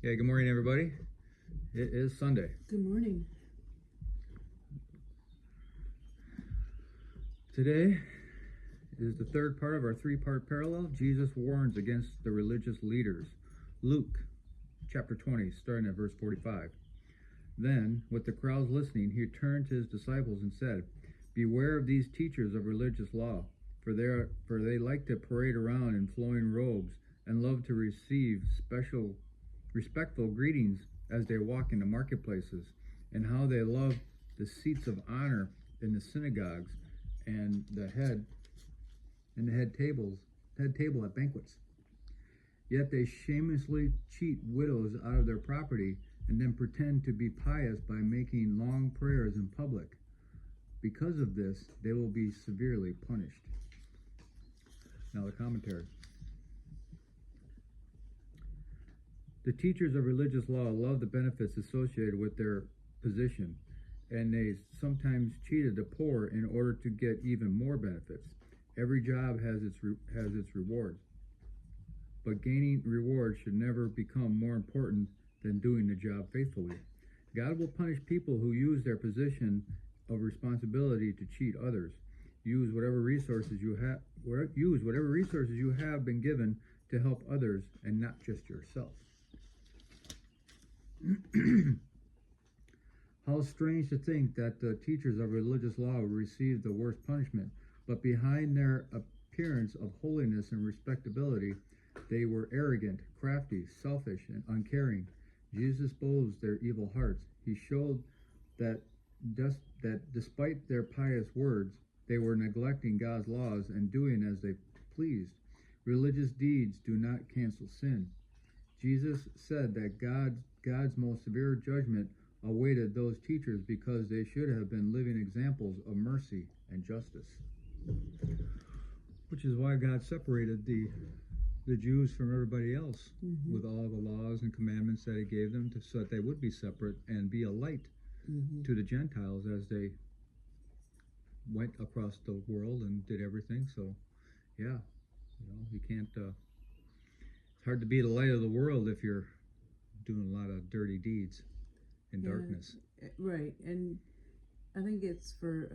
Okay, good morning, everybody. It is Sunday. Good morning. Today is the third part of our three-part parallel. Jesus warns against the religious leaders. Luke chapter 20, starting at verse 45. Then, with the crowds listening, he turned to his disciples and said, "Beware of these teachers of religious law, for they like to parade around in flowing robes and love to receive respectful greetings as they walk in the marketplaces, and how they love the seats of honor in the synagogues and the head table at banquets. Yet they shamelessly cheat widows out of their property and then pretend to be pious by making long prayers in public. Because of this, they will be severely punished." Now the commentary. The teachers of religious law love the benefits associated with their position, and they sometimes cheated the poor in order to get even more benefits. Every job has its rewards, but gaining rewards should never become more important than doing the job faithfully. God will punish people who use their position of responsibility to cheat others. Use whatever resources you have been given to help others and not just yourself. How strange to think that the teachers of religious law will receive the worst punishment, but behind their appearance of holiness and respectability, they were arrogant, crafty, selfish, and uncaring. Jesus exposed their evil hearts. He showed that despite their pious words, they were neglecting God's laws and doing as they pleased. Religious deeds do not cancel sin. Jesus said that God's most severe judgment awaited those teachers because they should have been living examples of mercy and justice. Which is why God separated the Jews from everybody else with all the laws and commandments that he gave them so that they would be separate and be a light to the Gentiles as they went across the world and did everything. So, yeah, you can't, it's hard to be the light of the world if you're doing a lot of dirty deeds in darkness. Right, and I think it's for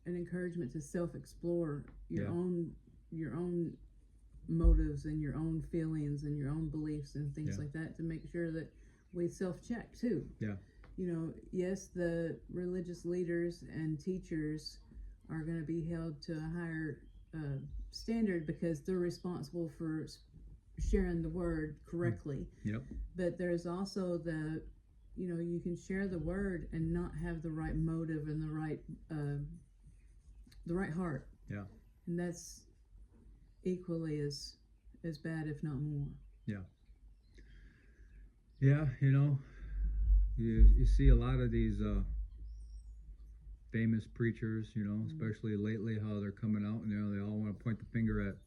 an encouragement to self-explore your own motives and your own feelings and your own beliefs and things like that, to make sure that we self-check too. Yeah. Yes, the religious leaders and teachers are going to be held to a higher standard because they're responsible for sharing the word correctly. Yep. But there's also you can share the word and not have the right motive and the right heart. Yeah. And that's equally as bad, if not more. Yeah. Yeah, you see a lot of these famous preachers, especially lately, how they're coming out and they all want to point the finger at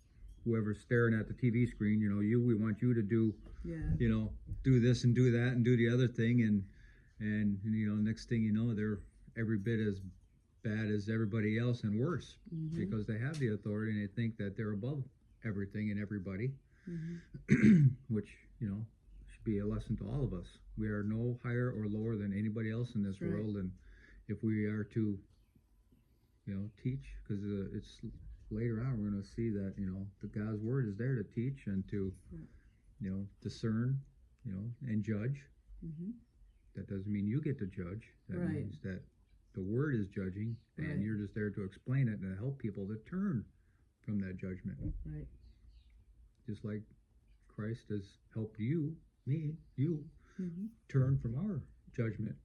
whoever's staring at the TV screen. We want you to do, do this and do that and do the other thing, and next thing you know, they're every bit as bad as everybody else and worse because they have the authority and they think that they're above everything and everybody, which should be a lesson to all of us. We are no higher or lower than anybody else in this world, and if we are to teach, because it's later on we're going to see that the God's word is there to teach and to discern and judge. That doesn't mean you get to judge. That means that the word is judging, and you're just there to explain it and to help people to turn from that judgment. Right. Just like Christ has helped you turn from our judgment,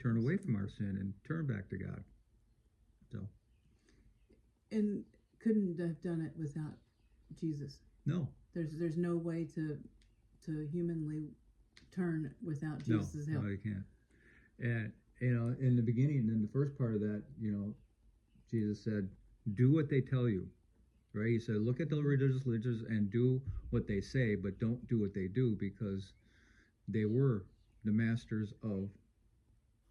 turn away from our sin, and turn back to God. So. And couldn't have done it without Jesus. No. There's no way to humanly turn without Jesus' help. No, you can't. And in the beginning, in the first part of that, Jesus said, "Do what they tell you." Right? He said, "Look at the religious leaders and do what they say, but don't do what they do," because they were the masters of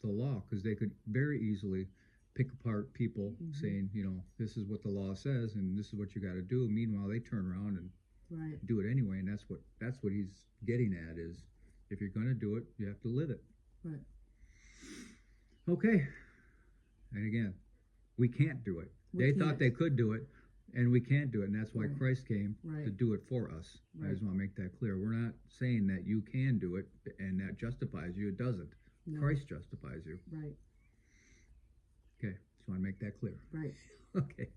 the law, because they could very easily pick apart people saying, this is what the law says and this is what you got to do. Meanwhile, they turn around and Right. Do it anyway, and that's what he's getting at is, if you're going to do it, you have to live it. Right. Okay. And again, we can't do it. They thought they could do it, and we can't do it, and that's why Christ came to do it for us. I just want to make that clear. We're not saying that you can do it and that justifies you. It doesn't. No. Christ justifies you. Right. Okay, just want to make that clear. Right. Okay.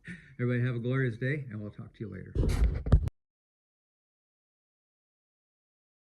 Everybody have a glorious day, and we'll talk to you later.